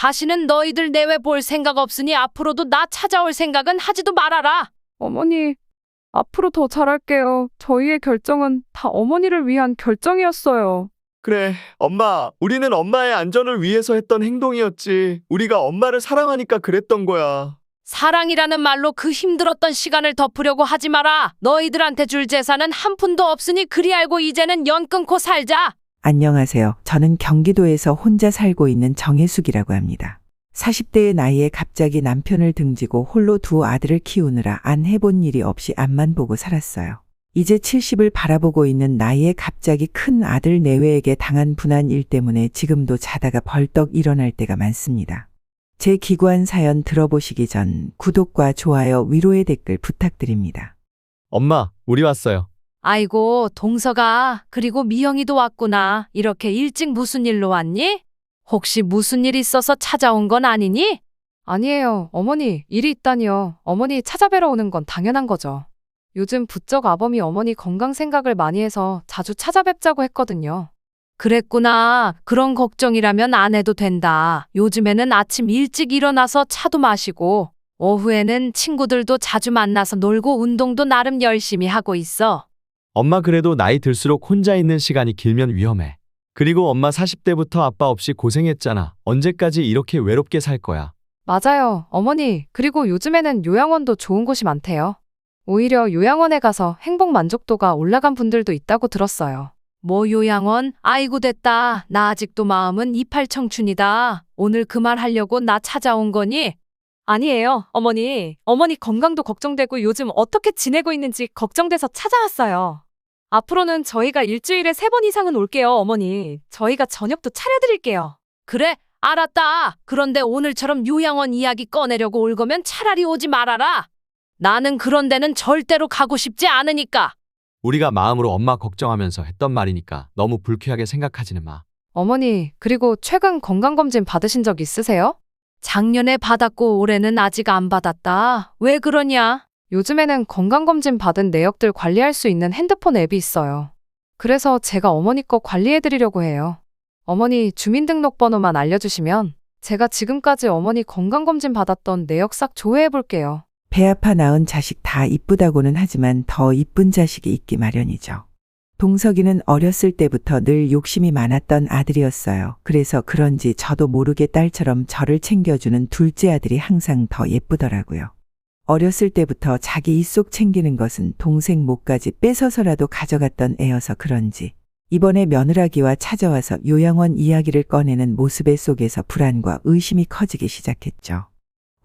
다시는 너희들 내외 볼 생각 없으니 앞으로도 나 찾아올 생각은 하지도 말아라. 어머니, 앞으로 더 잘할게요. 저희의 결정은 다 어머니를 위한 결정이었어요. 그래, 엄마. 우리는 엄마의 안전을 위해서 했던 행동이었지. 우리가 엄마를 사랑하니까 그랬던 거야. 사랑이라는 말로 그 힘들었던 시간을 덮으려고 하지 마라. 너희들한테 줄 재산은 한 푼도 없으니 그리 알고 이제는 연 끊고 살자. 안녕하세요. 저는 경기도에서 혼자 살고 있는 정혜숙이라고 합니다. 40대의 나이에 갑자기 남편을 등지고 홀로 두 아들을 키우느라 안 해본 일이 없이 앞만 보고 살았어요. 이제 70을 바라보고 있는 나이에 갑자기 큰 아들 내외에게 당한 분한 일 때문에 지금도 자다가 벌떡 일어날 때가 많습니다. 제 기구한 사연 들어보시기 전 구독과 좋아요, 위로의 댓글 부탁드립니다. 엄마, 우리 왔어요. 아이고, 동서가, 그리고 미영이도 왔구나. 이렇게 일찍 무슨 일로 왔니? 혹시 무슨 일 있어서 찾아온 건 아니니? 아니에요. 어머니, 일이 있다니요. 어머니 찾아뵈러 오는 건 당연한 거죠. 요즘 부쩍 아범이 어머니 건강 생각을 많이 해서 자주 찾아뵙자고 했거든요. 그랬구나. 그런 걱정이라면 안 해도 된다. 요즘에는 아침 일찍 일어나서 차도 마시고, 오후에는 친구들도 자주 만나서 놀고 운동도 나름 열심히 하고 있어. 엄마 그래도 나이 들수록 혼자 있는 시간이 길면 위험해. 그리고 엄마 40대부터 아빠 없이 고생했잖아. 언제까지 이렇게 외롭게 살 거야? 맞아요, 어머니. 그리고 요즘에는 요양원도 좋은 곳이 많대요. 오히려 요양원에 가서 행복 만족도가 올라간 분들도 있다고 들었어요. 뭐 요양원? 아이고 됐다. 나 아직도 마음은 이팔 청춘이다. 오늘 그 말 하려고 나 찾아온 거니? 아니에요, 어머니. 어머니 건강도 걱정되고 요즘 어떻게 지내고 있는지 걱정돼서 찾아왔어요. 앞으로는 저희가 일주일에 3번 이상은 올게요, 어머니. 저희가 저녁도 차려드릴게요. 그래, 알았다. 그런데 오늘처럼 요양원 이야기 꺼내려고 올 거면 차라리 오지 말아라. 나는 그런 데는 절대로 가고 싶지 않으니까. 우리가 마음으로 엄마 걱정하면서 했던 말이니까 너무 불쾌하게 생각하지는 마. 어머니, 그리고 최근 건강검진 받으신 적 있으세요? 작년에 받았고 올해는 아직 안 받았다. 왜 그러냐? 요즘에는 건강검진 받은 내역들 관리할 수 있는 핸드폰 앱이 있어요. 그래서 제가 어머니 거 관리해드리려고 해요. 어머니 주민등록번호만 알려주시면 제가 지금까지 어머니 건강검진 받았던 내역 싹 조회해볼게요. 배 아파 낳은 자식 다 이쁘다고는 하지만 더 이쁜 자식이 있기 마련이죠. 동석이는 어렸을 때부터 늘 욕심이 많았던 아들이었어요. 그래서 그런지 저도 모르게 딸처럼 저를 챙겨주는 둘째 아들이 항상 더 예쁘더라고요. 어렸을 때부터 자기 입속 챙기는 것은 동생 목까지 뺏어서라도 가져갔던 애여서 그런지 이번에 며느라기와 찾아와서 요양원 이야기를 꺼내는 모습의 속에서 불안과 의심이 커지기 시작했죠.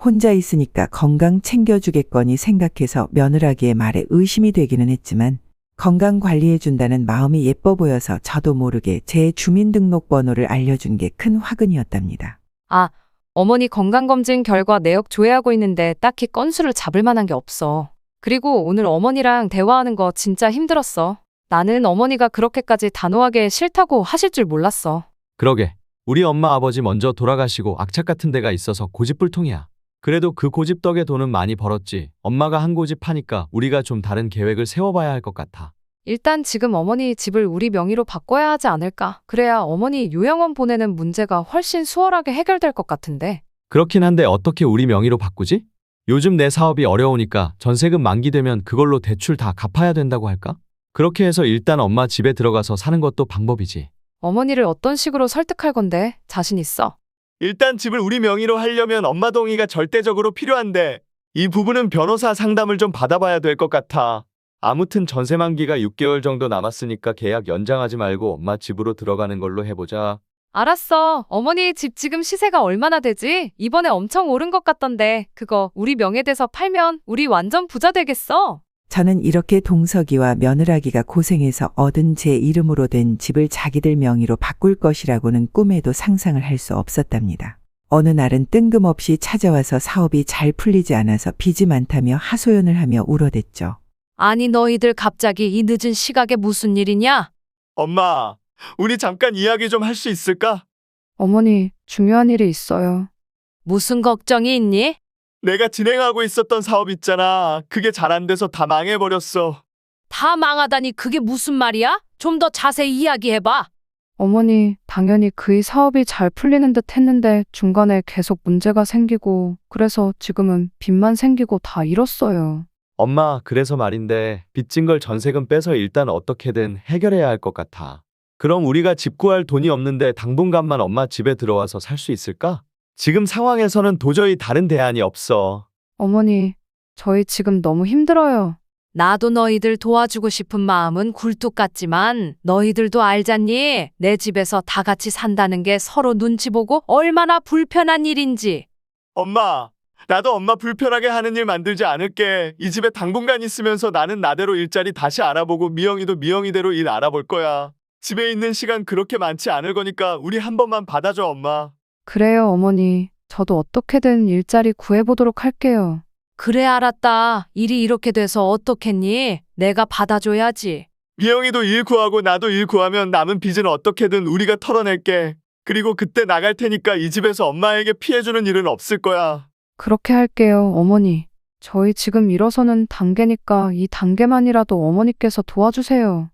혼자 있으니까 건강 챙겨주겠거니 생각해서 며느라기의 말에 의심이 되기는 했지만 건강 관리해준다는 마음이 예뻐 보여서 저도 모르게 제 주민등록번호를 알려준 게 큰 화근이었답니다. 아, 어머니 건강검진 결과 내역 조회하고 있는데 딱히 건수를 잡을 만한 게 없어. 그리고 오늘 어머니랑 대화하는 거 진짜 힘들었어. 나는 어머니가 그렇게까지 단호하게 싫다고 하실 줄 몰랐어. 그러게. 우리 엄마 아버지 먼저 돌아가시고 악착 같은 데가 있어서 고집불통이야. 그래도 그 고집 덕에 돈은 많이 벌었지. 엄마가 한 고집 하니까 우리가 좀 다른 계획을 세워봐야 할 것 같아. 일단 지금 어머니 집을 우리 명의로 바꿔야 하지 않을까. 그래야 어머니 요양원 보내는 문제가 훨씬 수월하게 해결될 것 같은데. 그렇긴 한데 어떻게 우리 명의로 바꾸지? 요즘 내 사업이 어려우니까 전세금 만기되면 그걸로 대출 다 갚아야 된다고 할까? 그렇게 해서 일단 엄마 집에 들어가서 사는 것도 방법이지. 어머니를 어떤 식으로 설득할 건데 자신 있어? 일단 집을 우리 명의로 하려면 엄마 동의가 절대적으로 필요한데 이 부분은 변호사 상담을 좀 받아봐야 될 것 같아. 아무튼 전세 만기가 6개월 정도 남았으니까 계약 연장하지 말고 엄마 집으로 들어가는 걸로 해보자. 알았어. 어머니 집 지금 시세가 얼마나 되지? 이번에 엄청 오른 것 같던데 그거 우리 명에 대서 팔면 우리 완전 부자 되겠어. 저는 이렇게 동석이와 며느라기가 고생해서 얻은 제 이름으로 된 집을 자기들 명의로 바꿀 것이라고는 꿈에도 상상을 할 수 없었답니다. 어느 날은 뜬금없이 찾아와서 사업이 잘 풀리지 않아서 빚이 많다며 하소연을 하며 울어댔죠. 아니 너희들 갑자기 이 늦은 시각에 무슨 일이냐? 엄마, 우리 잠깐 이야기 좀 할 수 있을까? 어머니 중요한 일이 있어요. 무슨 걱정이 있니? 내가 진행하고 있었던 사업 있잖아. 그게 잘 안 돼서 다 망해버렸어. 다 망하다니 그게 무슨 말이야? 좀 더 자세히 이야기해봐. 어머니, 당연히 그이 사업이 잘 풀리는 듯 했는데 중간에 계속 문제가 생기고 그래서 지금은 빚만 생기고 다 잃었어요. 엄마, 그래서 말인데 빚진 걸 전세금 빼서 일단 어떻게든 해결해야 할 것 같아. 그럼 우리가 집 구할 돈이 없는데 당분간만 엄마 집에 들어와서 살 수 있을까? 지금 상황에서는 도저히 다른 대안이 없어. 어머니, 저희 지금 너무 힘들어요. 나도 너희들 도와주고 싶은 마음은 굴뚝 같지만 너희들도 알잖니? 내 집에서 다 같이 산다는 게 서로 눈치 보고 얼마나 불편한 일인지. 엄마, 나도 엄마 불편하게 하는 일 만들지 않을게. 이 집에 당분간 있으면서 나는 나대로 일자리 다시 알아보고 미영이도 미영이대로 일 알아볼 거야. 집에 있는 시간 그렇게 많지 않을 거니까 우리 한 번만 받아줘, 엄마. 그래요, 어머니. 저도 어떻게든 일자리 구해보도록 할게요. 그래, 알았다. 일이 이렇게 돼서 어떻겠니? 내가 받아줘야지. 미영이도 일 구하고 나도 일 구하면 남은 빚은 어떻게든 우리가 털어낼게. 그리고 그때 나갈 테니까 이 집에서 엄마에게 피해주는 일은 없을 거야. 그렇게 할게요, 어머니. 저희 지금 일어서는 단계니까 이 단계만이라도 어머니께서 도와주세요.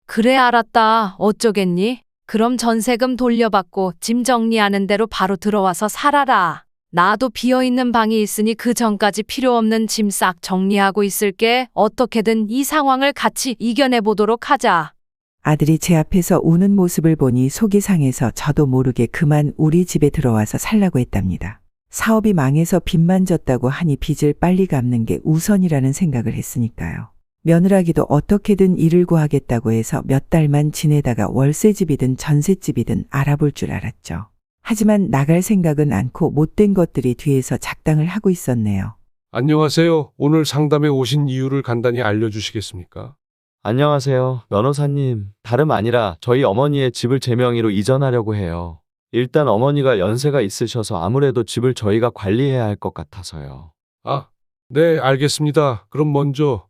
그래, 알았다. 어쩌겠니? 그럼 전세금 돌려받고 짐 정리하는 대로 바로 들어와서 살아라. 나도 비어있는 방이 있으니 그 전까지 필요 없는 짐 싹 정리하고 있을게. 어떻게든 이 상황을 같이 이겨내보도록 하자. 아들이 제 앞에서 우는 모습을 보니 속이 상해서 저도 모르게 그만 우리 집에 들어와서 살라고 했답니다. 사업이 망해서 빚만 졌다고 하니 빚을 빨리 갚는 게 우선이라는 생각을 했으니까요. 며느라기도 어떻게든 일을 구하겠다고 해서 몇 달만 지내다가 월세집이든 전셋집이든 알아볼 줄 알았죠. 하지만 나갈 생각은 않고 못된 것들이 뒤에서 작당을 하고 있었네요. 안녕하세요. 오늘 상담에 오신 이유를 간단히 알려주시겠습니까? 안녕하세요, 변호사님. 다름 아니라 저희 어머니의 집을 제 명의로 이전하려고 해요. 일단 어머니가 연세가 있으셔서 아무래도 집을 저희가 관리해야 할 것 같아서요. 아, 네, 알겠습니다. 그럼 먼저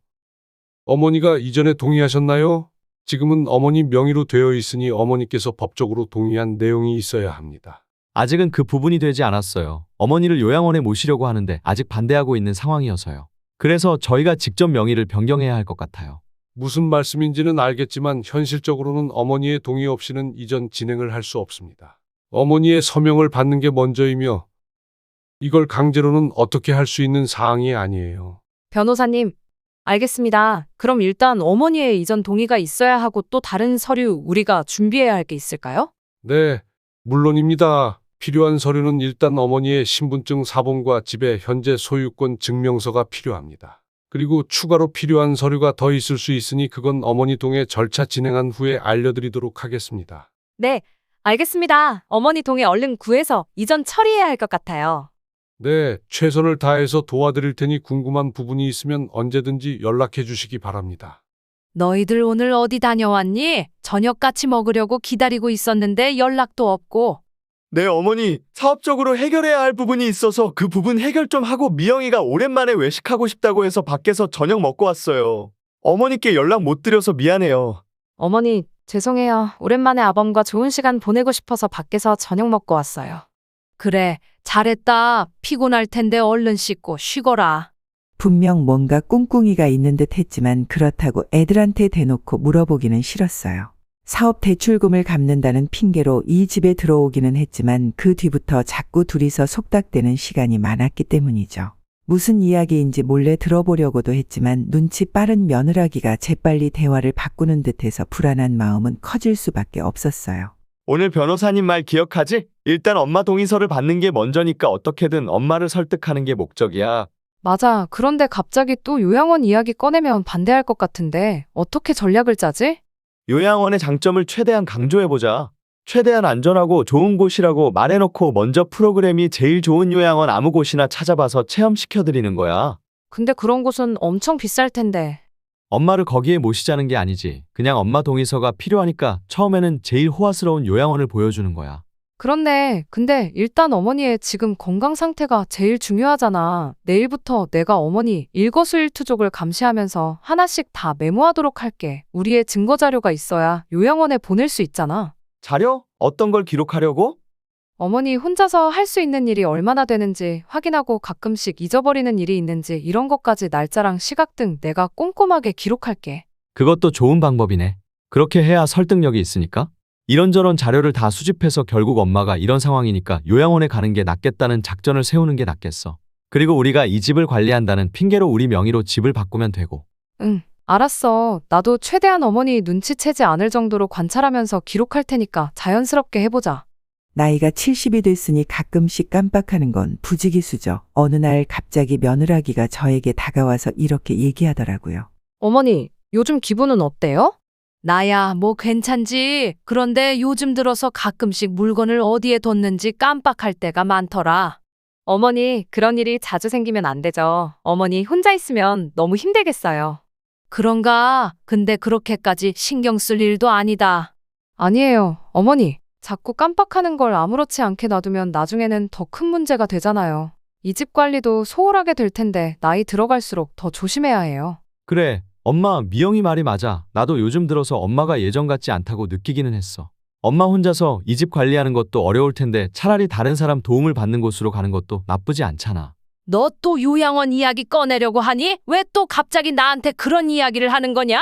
어머니가 이전에 동의하셨나요? 지금은 어머니 명의로 되어 있으니 어머니께서 법적으로 동의한 내용이 있어야 합니다. 아직은 그 부분이 되지 않았어요. 어머니를 요양원에 모시려고 하는데 아직 반대하고 있는 상황이어서요. 그래서 저희가 직접 명의를 변경해야 할 것 같아요. 무슨 말씀인지는 알겠지만 현실적으로는 어머니의 동의 없이는 이전 진행을 할 수 없습니다. 어머니의 서명을 받는 게 먼저이며 이걸 강제로는 어떻게 할 수 있는 사항이 아니에요. 변호사님, 알겠습니다. 그럼 일단 어머니의 이전 동의가 있어야 하고 또 다른 서류 우리가 준비해야 할 게 있을까요? 네, 물론입니다. 필요한 서류는 일단 어머니의 신분증 사본과 집의 현재 소유권 증명서가 필요합니다. 그리고 추가로 필요한 서류가 더 있을 수 있으니 그건 어머니 동의 절차 진행한 후에 알려드리도록 하겠습니다. 네, 알겠습니다. 어머니 동의 얼른 구해서 이전 처리해야 할 것 같아요. 네, 최선을 다해서 도와드릴 테니 궁금한 부분이 있으면 언제든지 연락해 주시기 바랍니다. 너희들 오늘 어디 다녀왔니? 저녁 같이 먹으려고 기다리고 있었는데 연락도 없고. 네, 어머니. 사업적으로 해결해야 할 부분이 있어서 그 부분 해결 좀 하고 미영이가 오랜만에 외식하고 싶다고 해서 밖에서 저녁 먹고 왔어요. 어머니께 연락 못 드려서 미안해요. 어머니, 죄송해요. 오랜만에 아범과 좋은 시간 보내고 싶어서 밖에서 저녁 먹고 왔어요. 그래, 잘했다. 피곤할 텐데 얼른 씻고 쉬거라. 분명 뭔가 꿍꿍이가 있는 듯 했지만 그렇다고 애들한테 대놓고 물어보기는 싫었어요. 사업 대출금을 갚는다는 핑계로 이 집에 들어오기는 했지만 그 뒤부터 자꾸 둘이서 속닥대는 시간이 많았기 때문이죠. 무슨 이야기인지 몰래 들어보려고도 했지만 눈치 빠른 며느라기가 재빨리 대화를 바꾸는 듯해서 불안한 마음은 커질 수밖에 없었어요. 오늘 변호사님 말 기억하지? 일단 엄마 동의서를 받는 게 먼저니까 어떻게든 엄마를 설득하는 게 목적이야. 맞아. 그런데 갑자기 또 요양원 이야기 꺼내면 반대할 것 같은데 어떻게 전략을 짜지? 요양원의 장점을 최대한 강조해보자. 최대한 안전하고 좋은 곳이라고 말해놓고 먼저 프로그램이 제일 좋은 요양원 아무 곳이나 찾아봐서 체험시켜드리는 거야. 근데 그런 곳은 엄청 비쌀 텐데. 엄마를 거기에 모시자는 게 아니지. 그냥 엄마 동의서가 필요하니까 처음에는 제일 호화스러운 요양원을 보여주는 거야. 그런데 근데 일단 어머니의 지금 건강 상태가 제일 중요하잖아. 내일부터 내가 어머니 일거수일투족을 감시하면서 하나씩 다 메모하도록 할게. 우리의 증거 자료가 있어야 요양원에 보낼 수 있잖아. 자료? 어떤 걸 기록하려고? 어머니 혼자서 할 수 있는 일이 얼마나 되는지 확인하고 가끔씩 잊어버리는 일이 있는지 이런 것까지 날짜랑 시각 등 내가 꼼꼼하게 기록할게. 그것도 좋은 방법이네. 그렇게 해야 설득력이 있으니까. 이런저런 자료를 다 수집해서 결국 엄마가 이런 상황이니까 요양원에 가는 게 낫겠다는 작전을 세우는 게 낫겠어. 그리고 우리가 이 집을 관리한다는 핑계로 우리 명의로 집을 바꾸면 되고. 응, 알았어. 나도 최대한 어머니 눈치채지 않을 정도로 관찰하면서 기록할 테니까 자연스럽게 해보자. 나이가 70이 됐으니 가끔씩 깜빡하는 건 부지기수죠. 어느 날 갑자기 며느라기가 저에게 다가와서 이렇게 얘기하더라고요. 어머니, 요즘 기분은 어때요? 나야, 뭐 괜찮지. 그런데 요즘 들어서 가끔씩 물건을 어디에 뒀는지 깜빡할 때가 많더라. 어머니, 그런 일이 자주 생기면 안 되죠. 어머니 혼자 있으면 너무 힘들겠어요. 그런가? 근데 그렇게까지 신경 쓸 일도 아니다. 아니에요. 어머니, 자꾸 깜빡하는 걸 아무렇지 않게 놔두면 나중에는 더 큰 문제가 되잖아요. 이 집 관리도 소홀하게 될 텐데 나이 들어갈수록 더 조심해야 해요. 그래, 엄마, 미영이 말이 맞아. 나도 요즘 들어서 엄마가 예전 같지 않다고 느끼기는 했어. 엄마 혼자서 이 집 관리하는 것도 어려울 텐데 차라리 다른 사람 도움을 받는 곳으로 가는 것도 나쁘지 않잖아. 너 또 요양원 이야기 꺼내려고 하니? 왜 또 갑자기 나한테 그런 이야기를 하는 거냐?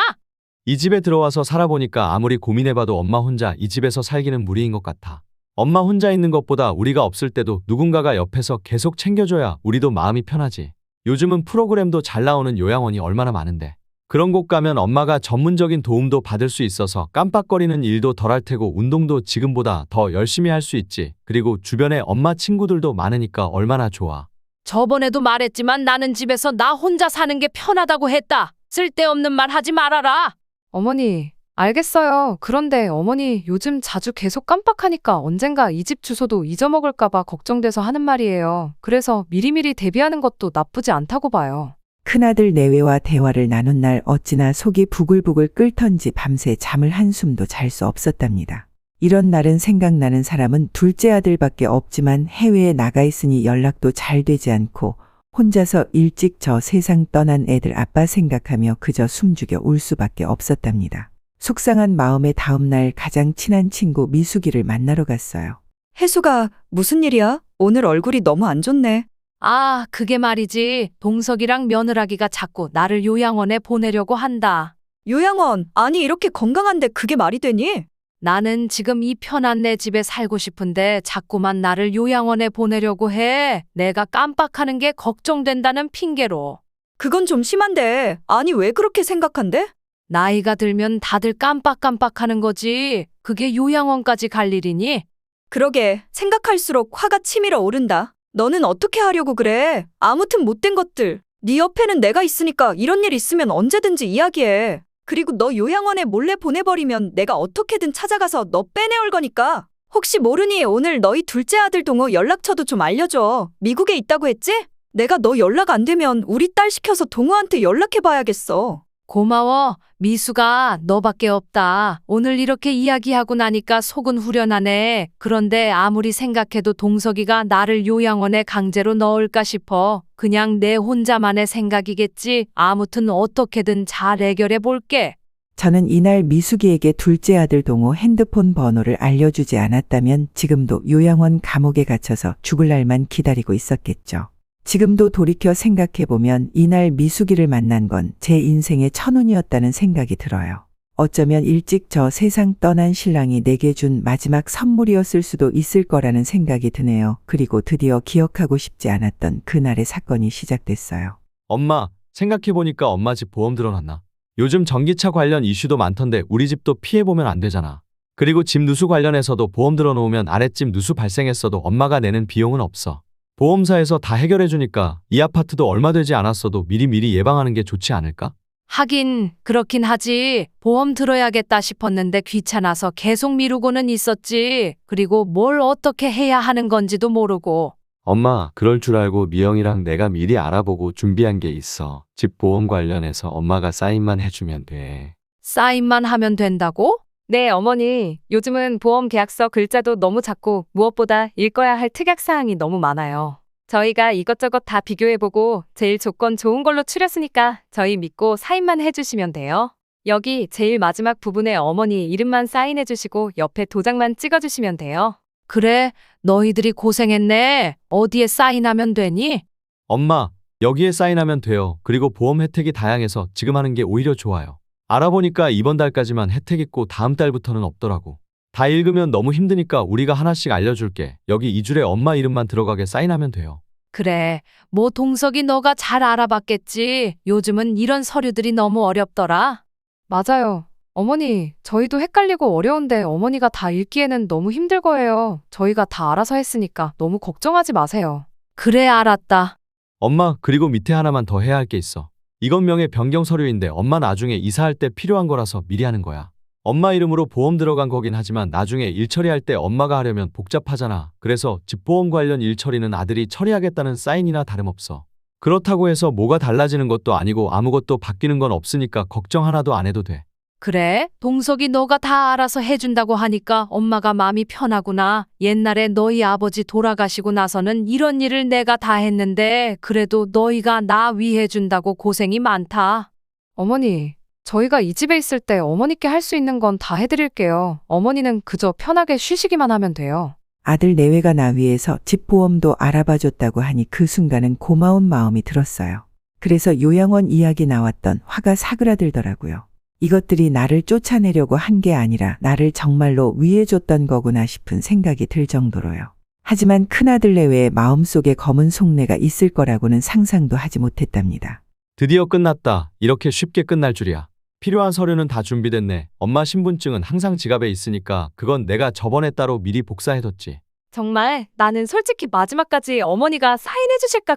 이 집에 들어와서 살아보니까 아무리 고민해봐도 엄마 혼자 이 집에서 살기는 무리인 것 같아. 엄마 혼자 있는 것보다 우리가 없을 때도 누군가가 옆에서 계속 챙겨줘야 우리도 마음이 편하지. 요즘은 프로그램도 잘 나오는 요양원이 얼마나 많은데. 그런 곳 가면 엄마가 전문적인 도움도 받을 수 있어서 깜빡거리는 일도 덜할 테고 운동도 지금보다 더 열심히 할 수 있지. 그리고 주변에 엄마 친구들도 많으니까 얼마나 좋아. 저번에도 말했지만 나는 집에서 나 혼자 사는 게 편하다고 했다. 쓸데없는 말 하지 말아라. 어머니, 알겠어요. 그런데 어머니 요즘 자주 계속 깜빡하니까 언젠가 이 집 주소도 잊어먹을까봐 걱정돼서 하는 말이에요. 그래서 미리미리 대비하는 것도 나쁘지 않다고 봐요. 큰아들 내외와 대화를 나눈 날 어찌나 속이 부글부글 끓던지 밤새 잠을 한숨도 잘 수 없었답니다. 이런 날은 생각나는 사람은 둘째 아들밖에 없지만 해외에 나가 있으니 연락도 잘 되지 않고 혼자서 일찍 저 세상 떠난 애들 아빠 생각하며 그저 숨죽여 울 수밖에 없었답니다. 속상한 마음에 다음날 가장 친한 친구 미숙이를 만나러 갔어요. 혜수가 무슨 일이야? 오늘 얼굴이 너무 안 좋네. 아, 그게 말이지. 동석이랑 며느라기가 자꾸 나를 요양원에 보내려고 한다. 요양원, 아니 이렇게 건강한데 그게 말이 되니? 나는 지금 이 편한 내 집에 살고 싶은데 자꾸만 나를 요양원에 보내려고 해. 내가 깜빡하는 게 걱정된다는 핑계로. 그건 좀 심한데. 아니 왜 그렇게 생각한대? 나이가 들면 다들 깜빡깜빡하는 거지. 그게 요양원까지 갈 일이니? 그러게, 생각할수록 화가 치밀어 오른다. 너는 어떻게 하려고 그래? 아무튼 못된 것들. 네 옆에는 내가 있으니까 이런 일 있으면 언제든지 이야기해. 그리고 너 요양원에 몰래 보내버리면 내가 어떻게든 찾아가서 너 빼내올 거니까. 혹시 모르니 오늘 너희 둘째 아들 동호 연락처도 좀 알려줘. 미국에 있다고 했지? 내가 너 연락 안 되면 우리 딸 시켜서 동호한테 연락해봐야겠어. 고마워. 미수가 너밖에 없다. 오늘 이렇게 이야기하고 나니까 속은 후련하네. 그런데 아무리 생각해도 동석이가 나를 요양원에 강제로 넣을까 싶어. 그냥 내 혼자만의 생각이겠지. 아무튼 어떻게든 잘 해결해 볼게. 저는 이날 미숙이에게 둘째 아들 동호 핸드폰 번호를 알려주지 않았다면 지금도 요양원 감옥에 갇혀서 죽을 날만 기다리고 있었겠죠. 지금도 돌이켜 생각해보면 이날 미숙이를 만난 건 제 인생의 천운이었다는 생각이 들어요. 어쩌면 일찍 저 세상 떠난 신랑이 내게 준 마지막 선물이었을 수도 있을 거라는 생각이 드네요. 그리고 드디어 기억하고 싶지 않았던 그날의 사건이 시작됐어요. 엄마, 생각해보니까 엄마 집 보험 들어놨나? 요즘 전기차 관련 이슈도 많던데 우리 집도 피해보면 안 되잖아. 그리고 집 누수 관련해서도 보험 들어놓으면 아랫집 누수 발생했어도 엄마가 내는 비용은 없어. 보험사에서 다 해결해주니까 이 아파트도 얼마 되지 않았어도 미리미리 예방하는 게 좋지 않을까? 하긴 그렇긴 하지. 보험 들어야겠다 싶었는데 귀찮아서 계속 미루고는 있었지. 그리고 뭘 어떻게 해야 하는 건지도 모르고. 엄마, 그럴 줄 알고 미영이랑 내가 미리 알아보고 준비한 게 있어. 집 보험 관련해서 엄마가 사인만 해주면 돼. 사인만 하면 된다고? 네, 어머니. 요즘은 보험 계약서 글자도 너무 작고 무엇보다 읽어야 할 특약사항이 너무 많아요. 저희가 이것저것 다 비교해보고 제일 조건 좋은 걸로 추렸으니까 저희 믿고 사인만 해주시면 돼요. 여기 제일 마지막 부분에 어머니 이름만 사인해주시고 옆에 도장만 찍어주시면 돼요. 그래, 너희들이 고생했네. 어디에 사인하면 되니? 엄마, 여기에 사인하면 돼요. 그리고 보험 혜택이 다양해서 지금 하는 게 오히려 좋아요. 알아보니까 이번 달까지만 혜택 있고 다음 달부터는 없더라고. 다 읽으면 너무 힘드니까 우리가 하나씩 알려줄게. 여기 이 줄에 엄마 이름만 들어가게 사인하면 돼요. 그래, 뭐 동석이 너가 잘 알아봤겠지. 요즘은 이런 서류들이 너무 어렵더라. 맞아요. 어머니, 저희도 헷갈리고 어려운데 어머니가 다 읽기에는 너무 힘들 거예요. 저희가 다 알아서 했으니까 너무 걱정하지 마세요. 그래, 알았다. 엄마, 그리고 밑에 하나만 더 해야 할 게 있어. 이건 명예 변경 서류인데 엄마 나중에 이사할 때 필요한 거라서 미리 하는 거야. 엄마 이름으로 보험 들어간 거긴 하지만 나중에 일 처리할 때 엄마가 하려면 복잡하잖아. 그래서 집보험 관련 일 처리는 아들이 처리하겠다는 사인이나 다름없어. 그렇다고 해서 뭐가 달라지는 것도 아니고 아무것도 바뀌는 건 없으니까 걱정 하나도 안 해도 돼. 그래, 동석이 너가 다 알아서 해준다고 하니까 엄마가 마음이 편하구나. 옛날에 너희 아버지 돌아가시고 나서는 이런 일을 내가 다 했는데 그래도 너희가 나 위해준다고 고생이 많다. 어머니, 저희가 이 집에 있을 때 어머니께 할 수 있는 건 다 해드릴게요. 어머니는 그저 편하게 쉬시기만 하면 돼요. 아들 내외가 나 위해서 집보험도 알아봐줬다고 하니 그 순간은 고마운 마음이 들었어요. 그래서 요양원 이야기 나왔던 화가 사그라들더라고요. 이것들이 나를 쫓아내려고 한 게 아니라 나를 정말로 위해줬던 거구나 싶은 생각이 들 정도로요. 하지만 큰아들 내외의 마음속에 검은 속내가 있을 거라고는 상상도 하지 못했답니다. 드디어 끝났다. 이렇게 쉽게 끝날 줄이야. 필요한 서류는 다 준비됐네. 엄마 신분증은 항상 지갑에 있으니까 그건 내가 저번에 따로 미리 복사해뒀지. 정말 나는 솔직히 마지막까지 어머니가 사인해 주실까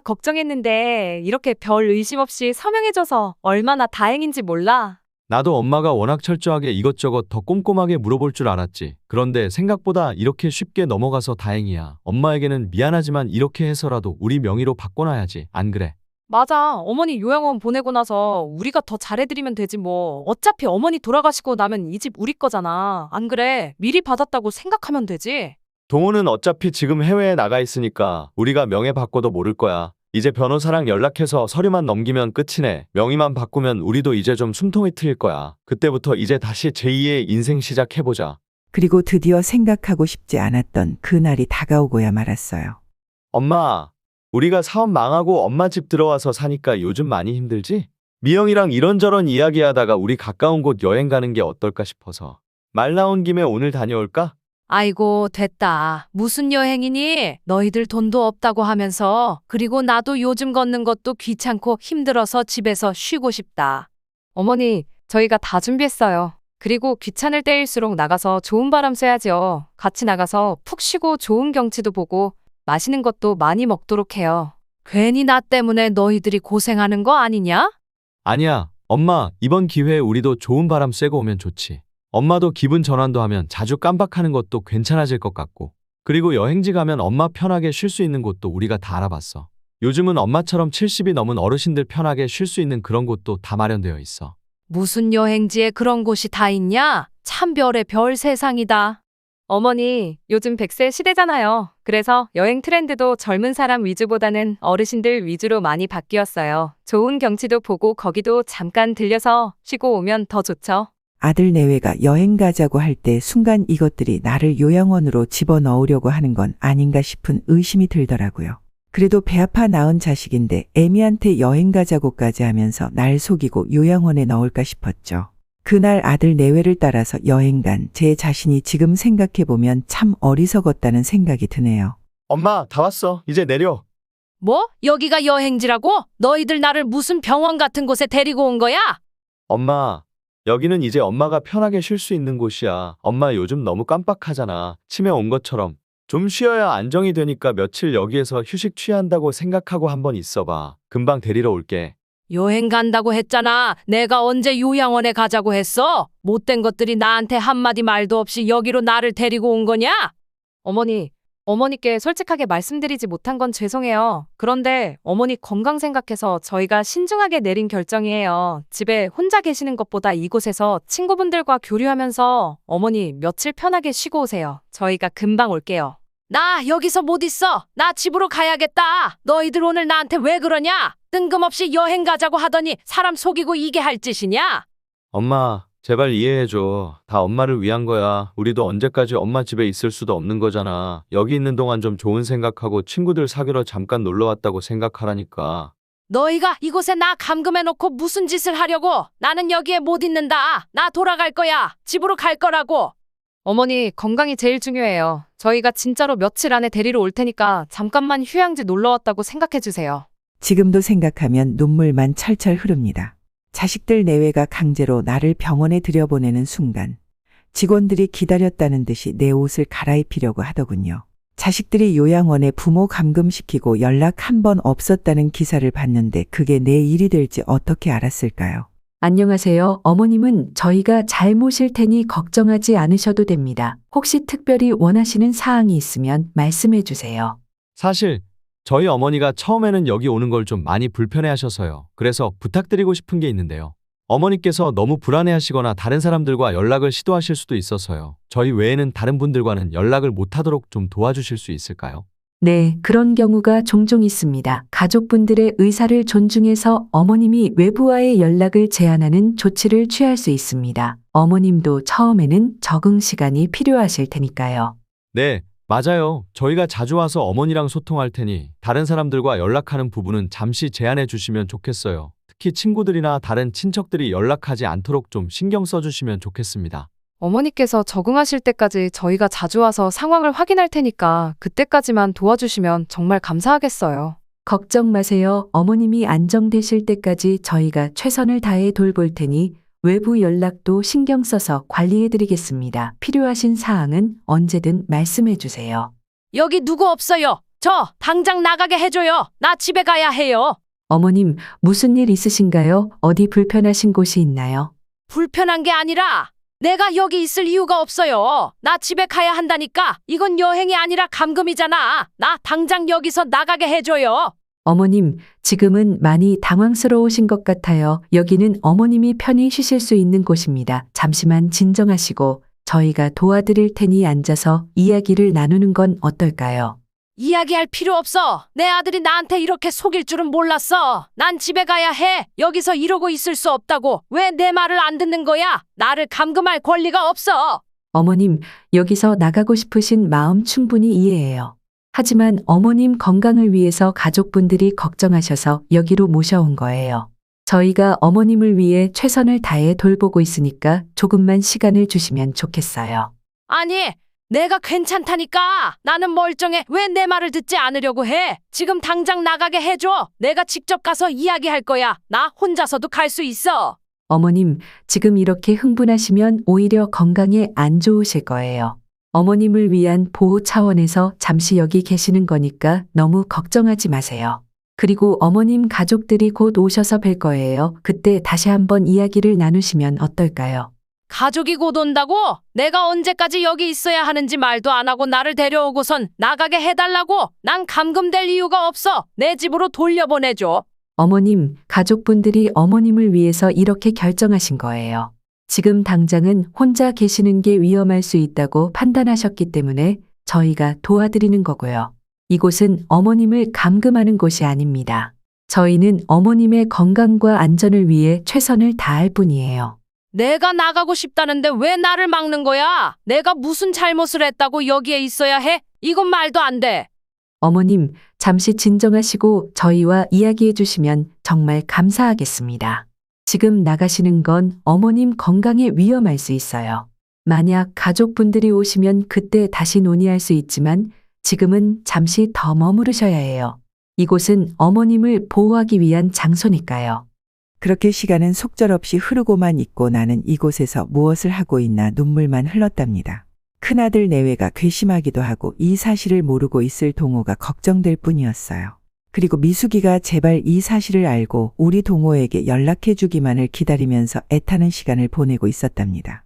걱정했는데 이렇게 별 의심 없이 서명해줘서 얼마나 다행인지 몰라. 나도 엄마가 워낙 철저하게 이것저것 더 꼼꼼하게 물어볼 줄 알았지. 그런데 생각보다 이렇게 쉽게 넘어가서 다행이야. 엄마에게는 미안하지만 이렇게 해서라도 우리 명의로 바꿔놔야지. 안 그래? 맞아. 어머니 요양원 보내고 나서 우리가 더 잘해드리면 되지 뭐. 어차피 어머니 돌아가시고 나면 이 집 우리 거잖아. 안 그래? 미리 받았다고 생각하면 되지. 동호는 어차피 지금 해외에 나가 있으니까 우리가 명예 바꿔도 모를 거야. 이제 변호사랑 연락해서 서류만 넘기면 끝이네. 명의만 바꾸면 우리도 이제 좀 숨통이 트일 거야. 그때부터 이제 다시 제2의 인생 시작해보자. 그리고 드디어 생각하고 싶지 않았던 그날이 다가오고야 말았어요. 엄마, 우리가 사업 망하고 엄마 집 들어와서 사니까 요즘 많이 힘들지? 미영이랑 이런저런 이야기하다가 우리 가까운 곳 여행 가는 게 어떨까 싶어서. 말 나온 김에 오늘 다녀올까? 아이고, 됐다. 무슨 여행이니? 너희들 돈도 없다고 하면서. 그리고 나도 요즘 걷는 것도 귀찮고 힘들어서 집에서 쉬고 싶다. 어머니, 저희가 다 준비했어요. 그리고 귀찮을 때일수록 나가서 좋은 바람 쐬야죠. 같이 나가서 푹 쉬고 좋은 경치도 보고 맛있는 것도 많이 먹도록 해요. 괜히 나 때문에 너희들이 고생하는 거 아니냐? 아니야. 엄마, 이번 기회에 우리도 좋은 바람 쐬고 오면 좋지. 엄마도 기분 전환도 하면 자주 깜박하는 것도 괜찮아질 것 같고. 그리고 여행지 가면 엄마 편하게 쉴 수 있는 곳도 우리가 다 알아봤어. 요즘은 엄마처럼 70이 넘은 어르신들 편하게 쉴 수 있는 그런 곳도 다 마련되어 있어. 무슨 여행지에 그런 곳이 다 있냐? 참 별의 별 세상이다. 어머니, 요즘 100세 시대잖아요. 그래서 여행 트렌드도 젊은 사람 위주보다는 어르신들 위주로 많이 바뀌었어요. 좋은 경치도 보고 거기도 잠깐 들려서 쉬고 오면 더 좋죠. 아들 내외가 여행 가자고 할 때 순간 이것들이 나를 요양원으로 집어넣으려고 하는 건 아닌가 싶은 의심이 들더라고요. 그래도 배 아파 낳은 자식인데 애미한테 여행 가자고까지 하면서 날 속이고 요양원에 넣을까 싶었죠. 그날 아들 내외를 따라서 여행 간 제 자신이 지금 생각해보면 참 어리석었다는 생각이 드네요. 엄마, 다 왔어. 이제 내려. 뭐? 여기가 여행지라고? 너희들 나를 무슨 병원 같은 곳에 데리고 온 거야? 엄마, 여기는 이제 엄마가 편하게 쉴 수 있는 곳이야. 엄마 요즘 너무 깜빡하잖아. 치매 온 것처럼. 좀 쉬어야 안정이 되니까 며칠 여기에서 휴식 취한다고 생각하고 한번 있어봐. 금방 데리러 올게. 여행 간다고 했잖아. 내가 언제 요양원에 가자고 했어? 못된 것들이 나한테 한마디 말도 없이 여기로 나를 데리고 온 거냐? 어머니께 솔직하게 말씀드리지 못한 건 죄송해요. 그런데 어머니 건강 생각해서 저희가 신중하게 내린 결정이에요. 집에 혼자 계시는 것보다 이곳에서 친구분들과 교류하면서 어머니 며칠 편하게 쉬고 오세요. 저희가 금방 올게요. 나 여기서 못 있어. 나 집으로 가야겠다. 너희들 오늘 나한테 왜 그러냐? 뜬금없이 여행 가자고 하더니 사람 속이고 이게 할 짓이냐? 엄마, 제발 이해해줘. 다 엄마를 위한 거야. 우리도 언제까지 엄마 집에 있을 수도 없는 거잖아. 여기 있는 동안 좀 좋은 생각하고 친구들 사귀러 잠깐 놀러 왔다고 생각하라니까. 너희가 이곳에 나 감금해놓고 무슨 짓을 하려고? 나는 여기에 못 있는다. 나 돌아갈 거야. 집으로 갈 거라고. 어머니, 건강이 제일 중요해요. 저희가 진짜로 며칠 안에 데리러 올 테니까 잠깐만 휴양지 놀러 왔다고 생각해 주세요. 지금도 생각하면 눈물만 철철 흐릅니다. 자식들 내외가 강제로 나를 병원에 들여보내는 순간 직원들이 기다렸다는 듯이 내 옷을 갈아입히려고 하더군요. 자식들이 요양원에 부모 감금시키고 연락 한 번 없었다는 기사를 봤는데 그게 내 일이 될지 어떻게 알았을까요? 안녕하세요. 어머님은 저희가 잘 모실 테니 걱정하지 않으셔도 됩니다. 혹시 특별히 원하시는 사항이 있으면 말씀해 주세요. 사실 저희 어머니가 처음에는 여기 오는 걸 좀 많이 불편해하셔서요. 그래서 부탁드리고 싶은 게 있는데요. 어머니께서 너무 불안해하시거나 다른 사람들과 연락을 시도하실 수도 있어서요. 저희 외에는 다른 분들과는 연락을 못하도록 좀 도와주실 수 있을까요? 네, 그런 경우가 종종 있습니다. 가족분들의 의사를 존중해서 어머님이 외부와의 연락을 제한하는 조치를 취할 수 있습니다. 어머님도 처음에는 적응 시간이 필요하실 테니까요. 네, 맞아요. 저희가 자주 와서 어머니랑 소통할 테니 다른 사람들과 연락하는 부분은 잠시 제한해 주시면 좋겠어요. 특히 친구들이나 다른 친척들이 연락하지 않도록 좀 신경 써주시면 좋겠습니다. 어머니께서 적응하실 때까지 저희가 자주 와서 상황을 확인할 테니까 그때까지만 도와주시면 정말 감사하겠어요. 걱정 마세요. 어머님이 안정되실 때까지 저희가 최선을 다해 돌볼 테니 외부 연락도 신경 써서 관리해 드리겠습니다. 필요하신 사항은 언제든 말씀해 주세요. 여기 누구 없어요. 저 당장 나가게 해줘요. 나 집에 가야 해요. 어머님, 무슨 일 있으신가요? 어디 불편하신 곳이 있나요? 불편한 게 아니라 내가 여기 있을 이유가 없어요. 나 집에 가야 한다니까. 이건 여행이 아니라 감금이잖아. 나 당장 여기서 나가게 해줘요. 어머님, 지금은 많이 당황스러우신 것 같아요. 여기는 어머님이 편히 쉬실 수 있는 곳입니다. 잠시만 진정하시고 저희가 도와드릴 테니 앉아서 이야기를 나누는 건 어떨까요? 이야기할 필요 없어. 내 아들이 나한테 이렇게 속일 줄은 몰랐어. 난 집에 가야 해. 여기서 이러고 있을 수 없다고. 왜 내 말을 안 듣는 거야? 나를 감금할 권리가 없어. 어머님, 여기서 나가고 싶으신 마음 충분히 이해해요. 하지만 어머님 건강을 위해서 가족분들이 걱정하셔서 여기로 모셔온 거예요. 저희가 어머님을 위해 최선을 다해 돌보고 있으니까 조금만 시간을 주시면 좋겠어요. 아니, 내가 괜찮다니까. 나는 멀쩡해. 왜 내 말을 듣지 않으려고 해? 지금 당장 나가게 해줘. 내가 직접 가서 이야기할 거야. 나 혼자서도 갈 수 있어. 어머님, 지금 이렇게 흥분하시면 오히려 건강에 안 좋으실 거예요. 어머님을 위한 보호 차원에서 잠시 여기 계시는 거니까 너무 걱정하지 마세요. 그리고 어머님 가족들이 곧 오셔서 뵐 거예요. 그때 다시 한번 이야기를 나누시면 어떨까요? 가족이 곧 온다고? 내가 언제까지 여기 있어야 하는지 말도 안 하고 나를 데려오고선 나가게 해달라고? 난 감금될 이유가 없어. 내 집으로 돌려보내줘. 어머님, 가족분들이 어머님을 위해서 이렇게 결정하신 거예요. 지금 당장은 혼자 계시는 게 위험할 수 있다고 판단하셨기 때문에 저희가 도와드리는 거고요. 이곳은 어머님을 감금하는 곳이 아닙니다. 저희는 어머님의 건강과 안전을 위해 최선을 다할 뿐이에요. 내가 나가고 싶다는데 왜 나를 막는 거야? 내가 무슨 잘못을 했다고 여기에 있어야 해? 이건 말도 안 돼. 어머님, 잠시 진정하시고 저희와 이야기해 주시면 정말 감사하겠습니다. 지금 나가시는 건 어머님 건강에 위험할 수 있어요. 만약 가족분들이 오시면 그때 다시 논의할 수 있지만 지금은 잠시 더 머무르셔야 해요. 이곳은 어머님을 보호하기 위한 장소니까요. 그렇게 시간은 속절없이 흐르고만 있고 나는 이곳에서 무엇을 하고 있나 눈물만 흘렀답니다. 큰아들 내외가 괘씸하기도 하고 이 사실을 모르고 있을 동호가 걱정될 뿐이었어요. 그리고 미숙이가 제발 이 사실을 알고 우리 동호에게 연락해 주기만을 기다리면서 애타는 시간을 보내고 있었답니다.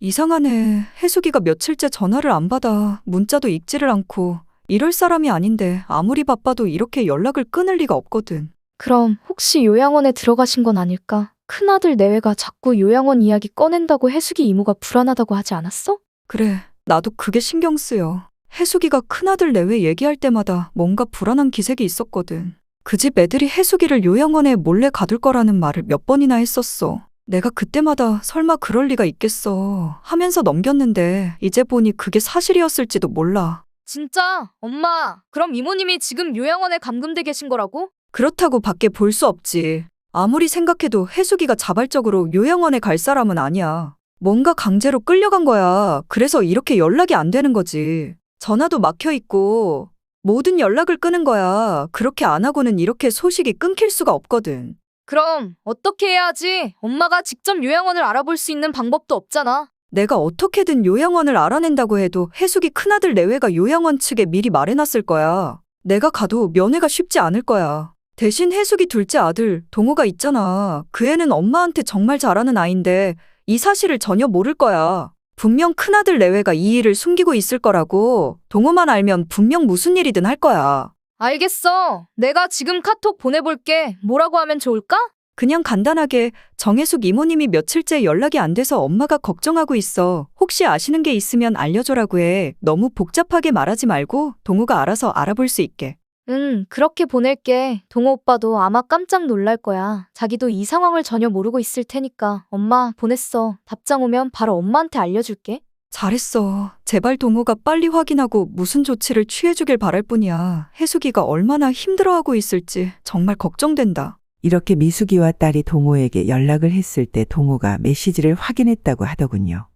이상하네. 혜숙이가 며칠째 전화를 안 받아. 문자도 읽지를 않고. 이럴 사람이 아닌데 아무리 바빠도 이렇게 연락을 끊을 리가 없거든. 그럼 혹시 요양원에 들어가신 건 아닐까? 큰아들 내외가 자꾸 요양원 이야기 꺼낸다고 혜숙이 이모가 불안하다고 하지 않았어? 그래, 나도 그게 신경 쓰여. 혜숙이가 큰아들 내외 얘기할 때마다 뭔가 불안한 기색이 있었거든. 그 집 애들이 혜숙이를 요양원에 몰래 가둘 거라는 말을 몇 번이나 했었어. 내가 그때마다 설마 그럴 리가 있겠어 하면서 넘겼는데 이제 보니 그게 사실이었을지도 몰라. 진짜? 엄마, 그럼 이모님이 지금 요양원에 감금돼 계신 거라고? 그렇다고 밖에 볼 수 없지. 아무리 생각해도 혜숙이가 자발적으로 요양원에 갈 사람은 아니야. 뭔가 강제로 끌려간 거야. 그래서 이렇게 연락이 안 되는 거지. 전화도 막혀 있고 모든 연락을 끄는 거야. 그렇게 안 하고는 이렇게 소식이 끊길 수가 없거든. 그럼 어떻게 해야 하지? 엄마가 직접 요양원을 알아볼 수 있는 방법도 없잖아. 내가 어떻게든 요양원을 알아낸다고 해도 혜숙이 큰아들 내외가 요양원 측에 미리 말해놨을 거야. 내가 가도 면회가 쉽지 않을 거야. 대신 혜숙이 둘째 아들 동호가 있잖아. 그 애는 엄마한테 정말 잘하는 아인데 이 사실을 전혀 모를 거야. 분명 큰아들 내외가 이 일을 숨기고 있을 거라고. 동호만 알면 분명 무슨 일이든 할 거야. 알겠어. 내가 지금 카톡 보내볼게. 뭐라고 하면 좋을까? 그냥 간단하게 정혜숙 이모님이 며칠째 연락이 안 돼서 엄마가 걱정하고 있어. 혹시 아시는 게 있으면 알려줘라고 해. 너무 복잡하게 말하지 말고 동호가 알아서 알아볼 수 있게. 응, 그렇게 보낼게. 동호 오빠도 아마 깜짝 놀랄 거야. 자기도 이 상황을 전혀 모르고 있을 테니까. 엄마, 보냈어. 답장 오면 바로 엄마한테 알려줄게. 잘했어. 제발 동호가 빨리 확인하고 무슨 조치를 취해주길 바랄 뿐이야. 혜숙이가 얼마나 힘들어하고 있을지 정말 걱정된다. 이렇게 미숙이와 딸이 동호에게 연락을 했을 때 동호가 메시지를 확인했다고 하더군요.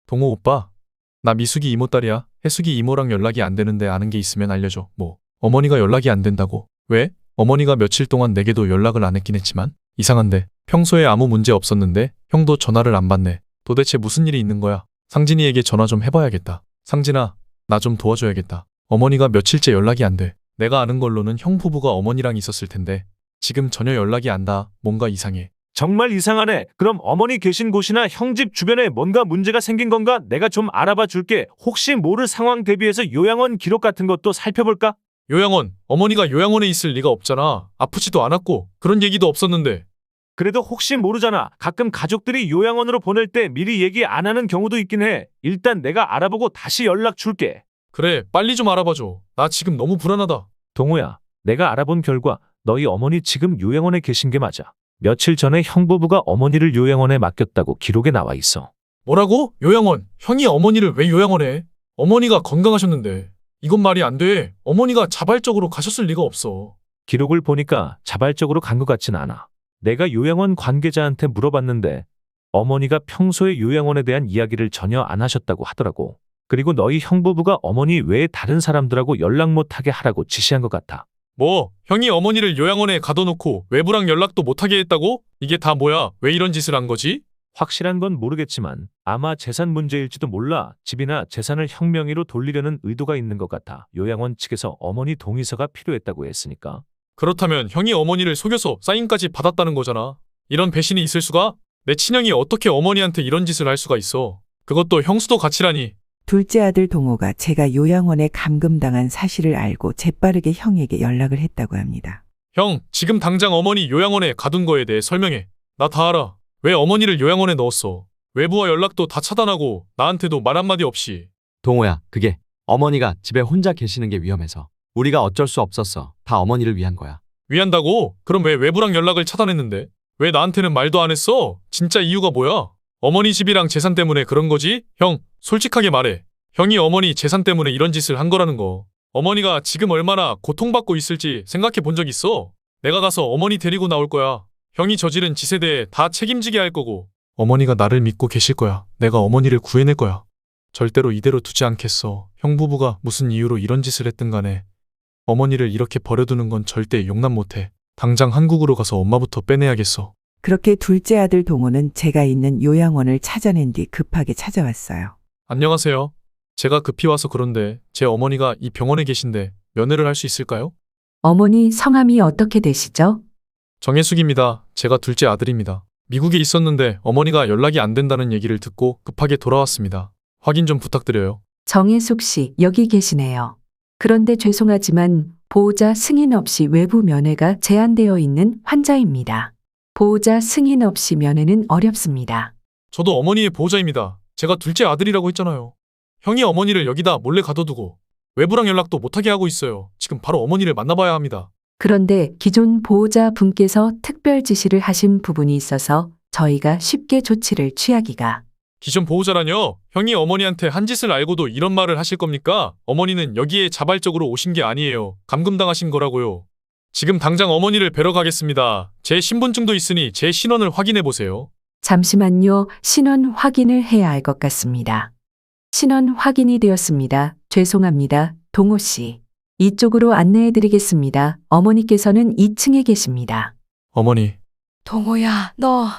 동호 오빠, 나 미숙이 이모 딸이야. 혜숙이 이모랑 연락이 안 되는데 아는 게 있으면 알려줘. 뭐, 어머니가 연락이 안 된다고? 왜? 어머니가 며칠 동안 내게도 연락을 안 했긴 했지만 이상한데 평소에 아무 문제 없었는데 형도 전화를 안 받네. 도대체 무슨 일이 있는 거야? 상진이에게 전화 좀 해봐야겠다. 상진아, 나 좀 도와줘야겠다. 어머니가 며칠째 연락이 안 돼. 내가 아는 걸로는 형 부부가 어머니랑 있었을 텐데 지금 전혀 연락이 안 닿아. 뭔가 이상해. 정말 이상하네. 그럼 어머니 계신 곳이나 형 집 주변에 뭔가 문제가 생긴 건가? 내가 좀 알아봐 줄게. 혹시 모를 상황 대비해서 요양원 기록 같은 것도 살펴볼까? 요양원, 어머니가 요양원에 있을 리가 없잖아. 아프지도 않았고 그런 얘기도 없었는데. 그래도 혹시 모르잖아. 가끔 가족들이 요양원으로 보낼 때 미리 얘기 안 하는 경우도 있긴 해. 일단 내가 알아보고 다시 연락 줄게. 그래, 빨리 좀 알아봐줘. 나 지금 너무 불안하다. 동호야, 내가 알아본 결과 너희 어머니 지금 요양원에 계신 게 맞아. 며칠 전에 형 부부가 어머니를 요양원에 맡겼다고 기록에 나와 있어. 뭐라고? 요양원. 형이 어머니를 왜 요양원에? 어머니가 건강하셨는데. 이건 말이 안 돼. 어머니가 자발적으로 가셨을 리가 없어. 기록을 보니까 자발적으로 간 것 같진 않아. 내가 요양원 관계자한테 물어봤는데 어머니가 평소에 요양원에 대한 이야기를 전혀 안 하셨다고 하더라고. 그리고 너희 형 부부가 어머니 외에 다른 사람들하고 연락 못하게 하라고 지시한 것 같아. 뭐? 형이 어머니를 요양원에 가둬놓고 외부랑 연락도 못하게 했다고? 이게 다 뭐야? 왜 이런 짓을 한 거지? 확실한 건 모르겠지만 아마 재산 문제일지도 몰라. 집이나 재산을 형 명의로 돌리려는 의도가 있는 것 같아. 요양원 측에서 어머니 동의서가 필요했다고 했으니까. 그렇다면 형이 어머니를 속여서 사인까지 받았다는 거잖아. 이런 배신이 있을 수가? 내 친형이 어떻게 어머니한테 이런 짓을 할 수가 있어? 그것도 형수도 같이라니. 둘째 아들 동호가 제가 요양원에 감금당한 사실을 알고 재빠르게 형에게 연락을 했다고 합니다. 형, 지금 당장 어머니 요양원에 가둔 거에 대해 설명해. 나 다 알아. 왜 어머니를 요양원에 넣었어? 외부와 연락도 다 차단하고 나한테도 말 한마디 없이. 동호야, 그게 어머니가 집에 혼자 계시는 게 위험해서 우리가 어쩔 수 없었어. 다 어머니를 위한 거야. 위한다고? 그럼 왜 외부랑 연락을 차단했는데? 왜 나한테는 말도 안 했어? 진짜 이유가 뭐야? 어머니 집이랑 재산 때문에 그런 거지? 형, 솔직하게 말해. 형이 어머니 재산 때문에 이런 짓을 한 거라는 거. 어머니가 지금 얼마나 고통받고 있을지 생각해 본 적 있어? 내가 가서 어머니 데리고 나올 거야. 형이 저지른 짓에 대해 다 책임지게 할 거고. 어머니가 나를 믿고 계실 거야. 내가 어머니를 구해낼 거야. 절대로 이대로 두지 않겠어. 형 부부가 무슨 이유로 이런 짓을 했든 간에 어머니를 이렇게 버려두는 건 절대 용납 못해. 당장 한국으로 가서 엄마부터 빼내야겠어. 그렇게 둘째 아들 동호는 제가 있는 요양원을 찾아낸 뒤 급하게 찾아왔어요. 안녕하세요. 제가 급히 와서 그런데 제 어머니가 이 병원에 계신데 면회를 할 수 있을까요? 어머니 성함이 어떻게 되시죠? 정혜숙입니다. 제가 둘째 아들입니다. 미국에 있었는데 어머니가 연락이 안 된다는 얘기를 듣고 급하게 돌아왔습니다. 확인 좀 부탁드려요. 정혜숙 씨, 여기 계시네요. 그런데 죄송하지만 보호자 승인 없이 외부 면회가 제한되어 있는 환자입니다. 보호자 승인 없이 면회는 어렵습니다. 저도 어머니의 보호자입니다. 제가 둘째 아들이라고 했잖아요. 형이 어머니를 여기다 몰래 가둬두고 외부랑 연락도 못하게 하고 있어요. 지금 바로 어머니를 만나봐야 합니다. 그런데 기존 보호자 분께서 특별 지시를 하신 부분이 있어서 저희가 쉽게 조치를 취하기가. 기존 보호자라뇨? 형이 어머니한테 한 짓을 알고도 이런 말을 하실 겁니까? 어머니는 여기에 자발적으로 오신 게 아니에요. 감금당하신 거라고요. 지금 당장 어머니를 뵈러 가겠습니다. 제 신분증도 있으니 제 신원을 확인해 보세요. 잠시만요. 신원 확인을 해야 할 것 같습니다. 신원 확인이 되었습니다. 죄송합니다. 동호 씨. 이쪽으로 안내해 드리겠습니다. 어머니께서는 2층에 계십니다. 어머니, 동호야,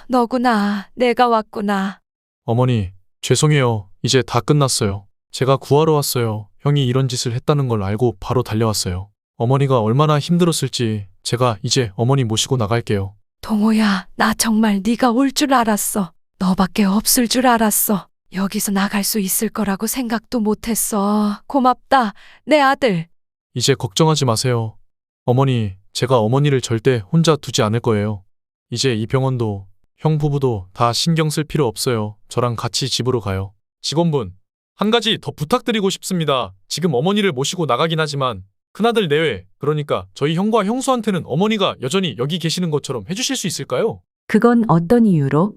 너구나. 내가 왔구나. 어머니, 죄송해요. 이제 다 끝났어요. 제가 구하러 왔어요. 형이 이런 짓을 했다는 걸 알고 바로 달려왔어요. 어머니가 얼마나 힘들었을지 제가 이제 어머니 모시고 나갈게요. 동호야, 나 정말 네가 올 줄 알았어. 너밖에 없을 줄 알았어. 여기서 나갈 수 있을 거라고 생각도 못했어. 고맙다, 내 아들. 이제 걱정하지 마세요. 어머니, 제가 어머니를 절대 혼자 두지 않을 거예요. 이제 이 병원도 형 부부도 다 신경 쓸 필요 없어요. 저랑 같이 집으로 가요. 직원분, 한 가지 더 부탁드리고 싶습니다. 지금 어머니를 모시고 나가긴 하지만 큰아들 내외, 그러니까 저희 형과 형수한테는 어머니가 여전히 여기 계시는 것처럼 해주실 수 있을까요? 그건 어떤 이유로?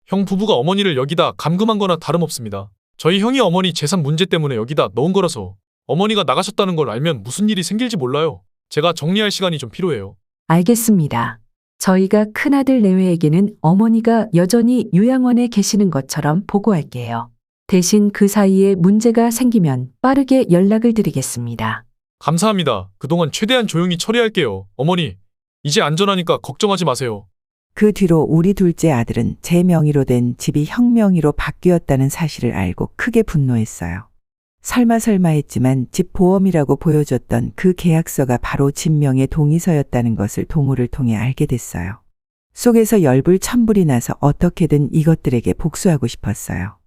형 부부가 어머니를 여기다 감금한 거나 다름없습니다. 저희 형이 어머니 재산 문제 때문에 여기다 넣은 거라서 어머니가 나가셨다는 걸 알면 무슨 일이 생길지 몰라요. 제가 정리할 시간이 좀 필요해요. 알겠습니다. 저희가 큰아들 내외에게는 어머니가 여전히 요양원에 계시는 것처럼 보고할게요. 대신 그 사이에 문제가 생기면 빠르게 연락을 드리겠습니다. 감사합니다. 그동안 최대한 조용히 처리할게요. 어머니, 이제 안전하니까 걱정하지 마세요. 그 뒤로 우리 둘째 아들은 제 명의로 된 집이 형 명의로 바뀌었다는 사실을 알고 크게 분노했어요. 설마 했지만 집 보험이라고 보여줬던 그 계약서가 바로 진명의 동의서였다는 것을 동호를 통해 알게 됐어요. 속에서 열불천불이 나서 어떻게든 이것들에게 복수하고 싶었어요.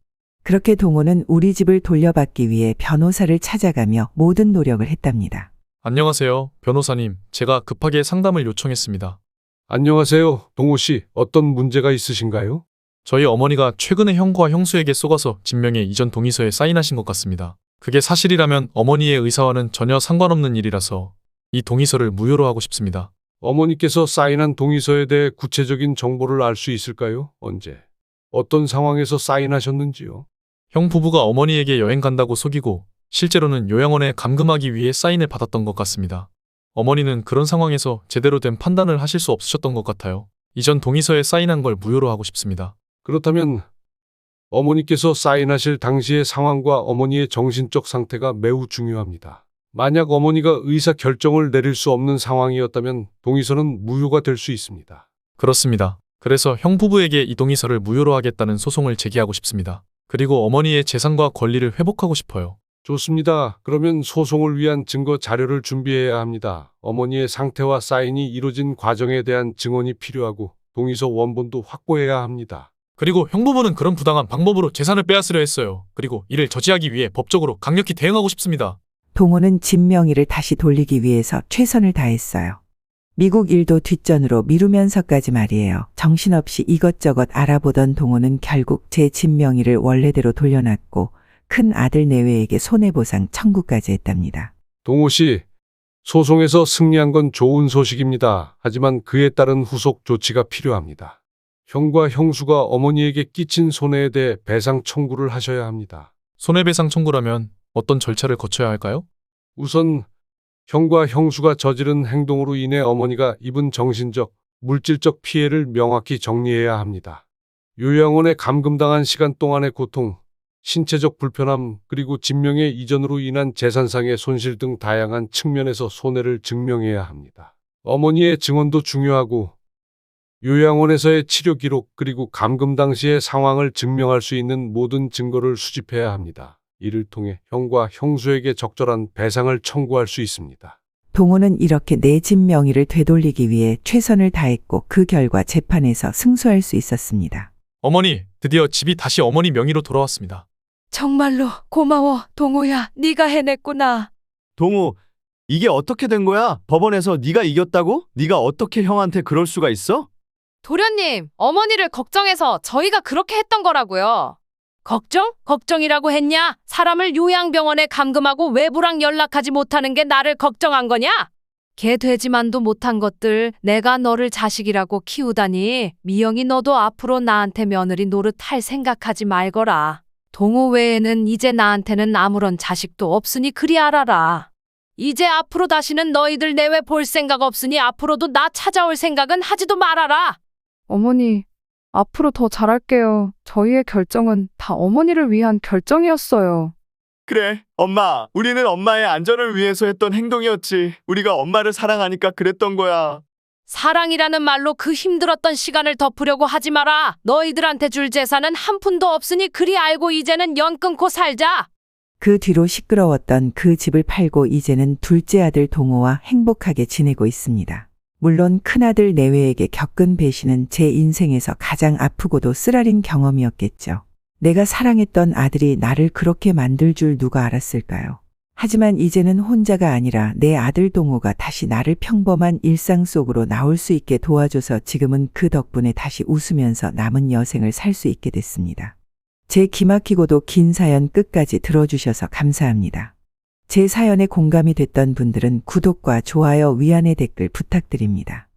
그렇게 동호는 우리 집을 돌려받기 위해 변호사를 찾아가며 모든 노력을 했답니다. 안녕하세요, 변호사님. 제가 급하게 상담을 요청했습니다. 안녕하세요. 동호 씨, 어떤 문제가 있으신가요? 저희 어머니가 최근에 형과 형수에게 속아서 진명의 이전 동의서에 사인하신 것 같습니다. 그게 사실이라면 어머니의 의사와는 전혀 상관없는 일이라서 이 동의서를 무효로 하고 싶습니다. 어머니께서 사인한 동의서에 대해 구체적인 정보를 알 수 있을까요? 언제? 어떤 상황에서 사인하셨는지요? 형 부부가 어머니에게 여행 간다고 속이고 실제로는 요양원에 감금하기 위해 사인을 받았던 것 같습니다. 어머니는 그런 상황에서 제대로 된 판단을 하실 수 없으셨던 것 같아요. 이전 동의서에 사인한 걸 무효로 하고 싶습니다. 그렇다면 어머니께서 사인하실 당시의 상황과 어머니의 정신적 상태가 매우 중요합니다. 만약 어머니가 의사 결정을 내릴 수 없는 상황이었다면 동의서는 무효가 될 수 있습니다. 그렇습니다. 그래서 형 부부에게 이 동의서를 무효로 하겠다는 소송을 제기하고 싶습니다. 그리고 어머니의 재산과 권리를 회복하고 싶어요. 좋습니다. 그러면 소송을 위한 증거 자료를 준비해야 합니다. 어머니의 상태와 사인이 이루어진 과정에 대한 증언이 필요하고 동의서 원본도 확보해야 합니다. 그리고 형 부부는 그런 부당한 방법으로 재산을 빼앗으려 했어요. 그리고 이를 저지하기 위해 법적으로 강력히 대응하고 싶습니다. 동호는 집 명의를 다시 돌리기 위해서 최선을 다했어요. 미국 일도 뒷전으로 미루면서까지 말이에요. 정신없이 이것저것 알아보던 동호는 결국 제 집 명의를 원래대로 돌려놨고 큰 아들 내외에게 손해보상 청구까지 했답니다. 동호 씨, 소송에서 승리한 건 좋은 소식입니다. 하지만 그에 따른 후속 조치가 필요합니다. 형과 형수가 어머니에게 끼친 손해에 대해 배상 청구를 하셔야 합니다. 손해배상 청구라면 어떤 절차를 거쳐야 할까요? 우선 형과 형수가 저지른 행동으로 인해 어머니가 입은 정신적, 물질적 피해를 명확히 정리해야 합니다. 요양원에 감금당한 시간 동안의 고통, 신체적 불편함, 그리고 진명의 이전으로 인한 재산상의 손실 등 다양한 측면에서 손해를 증명해야 합니다. 어머니의 증언도 중요하고 요양원에서의 치료 기록 그리고 감금 당시의 상황을 증명할 수 있는 모든 증거를 수집해야 합니다. 이를 통해 형과 형수에게 적절한 배상을 청구할 수 있습니다. 동호는 이렇게 내 집 명의를 되돌리기 위해 최선을 다했고 그 결과 재판에서 승소할 수 있었습니다. 어머니, 드디어 집이 다시 어머니 명의로 돌아왔습니다. 정말로 고마워, 동호야. 네가 해냈구나. 동호, 이게 어떻게 된 거야? 법원에서 네가 이겼다고? 네가 어떻게 형한테 그럴 수가 있어? 도련님, 어머니를 걱정해서 저희가 그렇게 했던 거라고요. 걱정? 걱정이라고 했냐? 사람을 요양병원에 감금하고 외부랑 연락하지 못하는 게 나를 걱정한 거냐? 개 되지만도 못한 것들 내가 너를 자식이라고 키우다니. 미영이 너도 앞으로 나한테 며느리 노릇할 생각하지 말거라. 동호 외에는 이제 나한테는 아무런 자식도 없으니 그리 알아라. 이제 앞으로 다시는 너희들 내외 볼 생각 없으니 앞으로도 나 찾아올 생각은 하지도 말아라. 어머니, 앞으로 더 잘할게요. 저희의 결정은 다 어머니를 위한 결정이었어요. 그래, 엄마. 우리는 엄마의 안전을 위해서 했던 행동이었지. 우리가 엄마를 사랑하니까 그랬던 거야. 사랑이라는 말로 그 힘들었던 시간을 덮으려고 하지 마라. 너희들한테 줄 재산은 한 푼도 없으니 그리 알고 이제는 연 끊고 살자. 그 뒤로 시끄러웠던 그 집을 팔고 이제는 둘째 아들 동호와 행복하게 지내고 있습니다. 물론 큰아들 내외에게 겪은 배신은 제 인생에서 가장 아프고도 쓰라린 경험이었겠죠. 내가 사랑했던 아들이 나를 그렇게 만들 줄 누가 알았을까요? 하지만 이제는 혼자가 아니라 내 아들 동호가 다시 나를 평범한 일상 속으로 나올 수 있게 도와줘서 지금은 그 덕분에 다시 웃으면서 남은 여생을 살 수 있게 됐습니다. 제 기막히고도 긴 사연 끝까지 들어주셔서 감사합니다. 제 사연에 공감이 됐던 분들은 구독과 좋아요, 위안의 댓글 부탁드립니다.